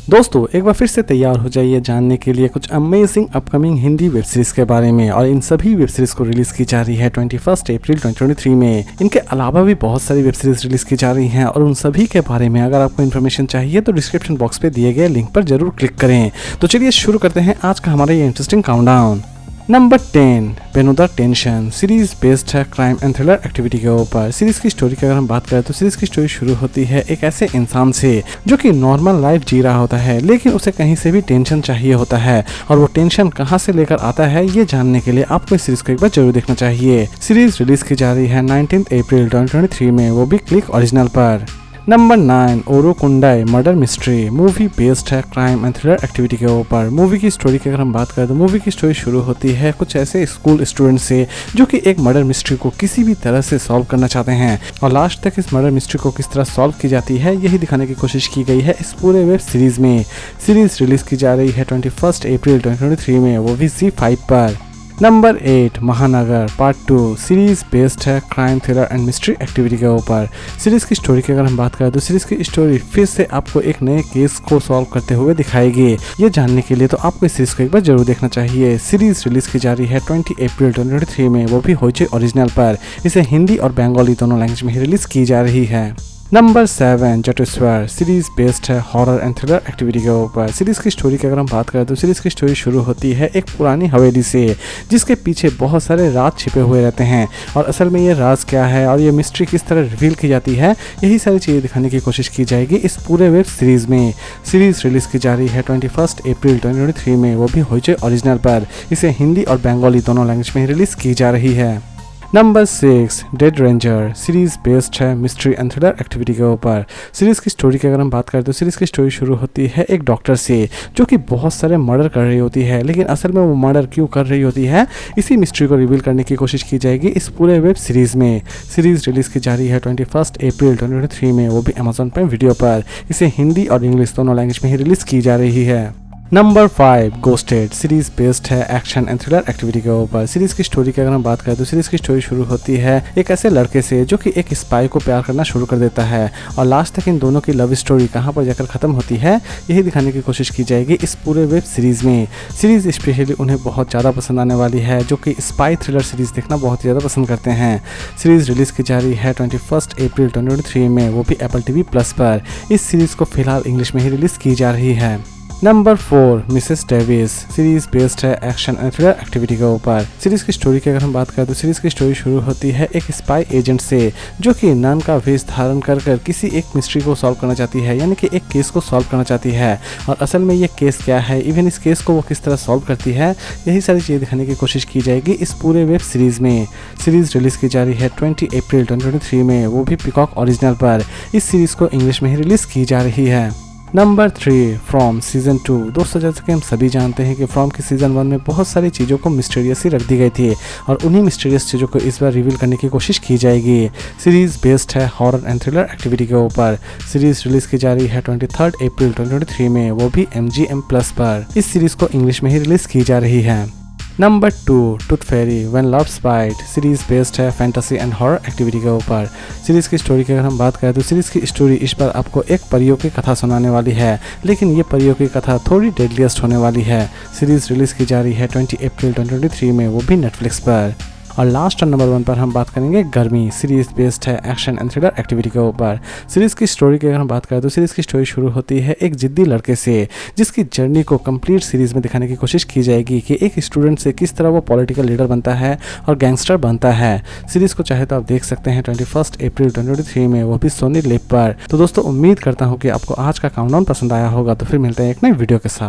दोस्तों एक बार फिर से तैयार हो जाइए जानने के लिए कुछ amazing upcoming Hindi web series के बारे में। और इन सभी वेब सीरीज को रिलीज की जा रही है 21 अप्रैल 2023 में। इनके अलावा भी बहुत सारी वेब सीरीज रिलीज की जा रही हैं और उन सभी के बारे में अगर आपको इन्फॉर्मेशन चाहिए तो डिस्क्रिप्शन बॉक्स पे दिए गए लिंक पर जरूर क्लिक करें। तो चलिए शुरू करते हैं आज का हमारा ये इंटरेस्टिंग काउंटडाउन। नंबर 10 बेनुदा टेंशन सीरीज बेस्ड है क्राइम एंड थ्रिलर एक्टिविटी के ऊपर। सीरीज की स्टोरी की अगर हम बात करें तो सीरीज की स्टोरी शुरू होती है एक ऐसे इंसान से जो कि नॉर्मल लाइफ जी रहा होता है, लेकिन उसे कहीं से भी टेंशन चाहिए होता है और वो टेंशन कहां से लेकर आता है ये जानने के लिए आपको इस सीरीज को एक बार जरूर देखना चाहिए। सीरीज रिलीज की जा रही है 19 अप्रैल 2023 में, वो भी क्लिक ओरिजिनल पर। नंबर 9 ओरोकुंडाई मर्डर मिस्ट्री मूवी बेस्ड है क्राइम एंड थ्रिलर एक्टिविटी के ऊपर। मूवी की स्टोरी की अगर हम बात करें तो मूवी की स्टोरी शुरू होती है कुछ ऐसे स्कूल स्टूडेंट से जो कि एक मर्डर मिस्ट्री को किसी भी तरह से सॉल्व करना चाहते हैं और लास्ट तक इस मर्डर मिस्ट्री को किस तरह सॉल्व की जाती है यही दिखाने की कोशिश की गई है इस पूरे वेब सीरीज में। सीरीज रिलीज की जा रही है 21 अप्रैल 2023 में, वो भी ZEE5 पर। नंबर 8 महानगर पार्ट 2 सीरीज बेस्ड है crime thriller and mystery activity के ऊपर। सीरीज की स्टोरी की अगर हम बात करें तो सीरीज की स्टोरी फिर से आपको एक नए केस को सॉल्व करते हुए दिखाएगी। ये जानने के लिए तो आपको इस सीरीज को एक बार जरूर देखना चाहिए। सीरीज रिलीज की जा रही है 20 अप्रैल 2023 में, वो भी होइचे ओरिजिनल पर। इसे हिंदी और बंगाली दोनों लैंग्वेज में ही रिलीज की जा रही है। नंबर 7 जटेश्वर सीरीज बेस्ड है हॉरर एंड थ्रिलर एक्टिविटी के ऊपर। सीरीज की स्टोरी की अगर हम बात करें तो सीरीज की स्टोरी शुरू होती है एक पुरानी हवेली से जिसके पीछे बहुत सारे राज छिपे हुए रहते हैं और असल में ये राज क्या है और ये मिस्ट्री किस तरह रिवील की जाती है यही सारी चीज़ें दिखाने की कोशिश की जाएगी इस पूरे वेब सीरीज में। सीरीज रिलीज की जा रही है 21 अप्रैल 2023 में, वो भी होइचे ओरिजिनल पर। इसे हिंदी और बंगाली दोनों लैंग्वेज में रिलीज की जा रही है। Number 6 dead ranger series based है मिस्ट्री एंड थ्रिलर एक्टिविटी के ऊपर। सीरीज की स्टोरी की अगर हम बात करें तो सीरीज की स्टोरी शुरू होती है एक डॉक्टर से जो कि बहुत सारे मर्डर कर रही होती है, लेकिन असल में वो मर्डर क्यों कर रही होती है इसी मिस्ट्री को रिवील करने की कोशिश की जाएगी इस पूरे वेब सीरीज में। सीरीज रिलीज की जा रही है 21 अप्रैल 2023 में, वो भी अमेजॉन प्राइम वीडियो पर। इसे हिंदी और इंग्लिश दोनों लैंग्वेज में ही रिलीज की जा रही है। नंबर 5 गोस्टेड सीरीज बेस्ड है एक्शन एंड थ्रिलर एक्टिविटी के ऊपर। सीरीज की स्टोरी की अगर हम बात करें तो सीरीज की स्टोरी शुरू होती है एक ऐसे लड़के से जो कि एक स्पाई को प्यार करना शुरू कर देता है और लास्ट तक इन दोनों की लव स्टोरी कहां पर जाकर खत्म होती है यही दिखाने की कोशिश की जाएगी इस पूरे वेब सीरीज में। सीरीज स्पेशली उन्हें बहुत ज़्यादा पसंद आने वाली है जो कि स्पाई थ्रिलर सीरीज देखना बहुत ज़्यादा पसंद करते हैं। सीरीज रिलीज की जा रही है 21 अप्रैल 2023 में, वो भी एप्पल TV प्लस पर। इस सीरीज को फिलहाल इंग्लिश में ही रिलीज की जा रही है। Number 4 Mrs Davis series based है एक्शन एंड थ्रिलर एक्टिविटी के ऊपर। सीरीज की स्टोरी की अगर हम बात करें तो सीरीज की स्टोरी शुरू होती है एक स्पाई एजेंट से जो कि नन का वेश धारण कर किसी एक मिस्ट्री को सॉल्व करना चाहती है, यानी कि एक केस को सॉल्व करना चाहती है और असल में ये केस क्या है, इवन इस केस को वो किस तरह सॉल्व करती है यही सारी चीज़ें दिखाने की कोशिश की जाएगी इस पूरे वेब सीरीज में। सीरीज रिलीज की जा रही है 20 अप्रैल 2023 में, वो भी पीकॉक ओरिजिनल पर। इस सीरीज को इंग्लिश में ही रिलीज की जा रही है। Number 3 from season 2। दोस्तों जैसे कि हम सभी जानते हैं कि फ्रॉम की सीजन 1 में बहुत सारी चीज़ों को मिस्टीरियस ही रख दी गई थी और उन्हीं मिस्टीरियस चीज़ों को इस बार रिवील करने की कोशिश की जाएगी। सीरीज बेस्ड है हॉरर एंड थ्रिलर एक्टिविटी के ऊपर। सीरीज रिलीज की जा रही है 23 अप्रैल 2023 में, वो भी MGM प्लस पर। इस सीरीज को इंग्लिश में ही रिलीज की जा रही है। Number 2 tooth fairy when loves bite series based है फैंटेसी एंड हॉरर एक्टिविटी के ऊपर। सीरीज की स्टोरी की अगर हम बात करें तो सीरीज की स्टोरी इस बार आपको एक परियों की कथा सुनाने वाली है, लेकिन ये परियों की कथा थोड़ी डेडलिएस्ट होने वाली है। सीरीज रिलीज की जा रही है 20 अप्रैल 2023 में, वो भी नेटफ्लिक्स पर। और लास्ट और नंबर 1 पर हम बात करेंगे गर्मी सीरीज बेस्ड है एक्शन एंड थ्रिलर एक्टिविटी के ऊपर। सीरीज की स्टोरी की अगर हम बात करें तो सीरीज की स्टोरी शुरू होती है एक जिद्दी लड़के से जिसकी जर्नी को कंप्लीट सीरीज में दिखाने की कोशिश की जाएगी कि एक स्टूडेंट से किस तरह वो पॉलिटिकल लीडर बनता है और गैंगस्टर बनता है। सीरीज को चाहे तो आप देख सकते हैं 21 अप्रैल 2023 में, वो भी सोनी लिव पर। तो दोस्तों उम्मीद करता हूँ कि आपको आज का काउंटडाउन पसंद आया होगा, तो फिर मिलते हैं एक नई वीडियो के साथ।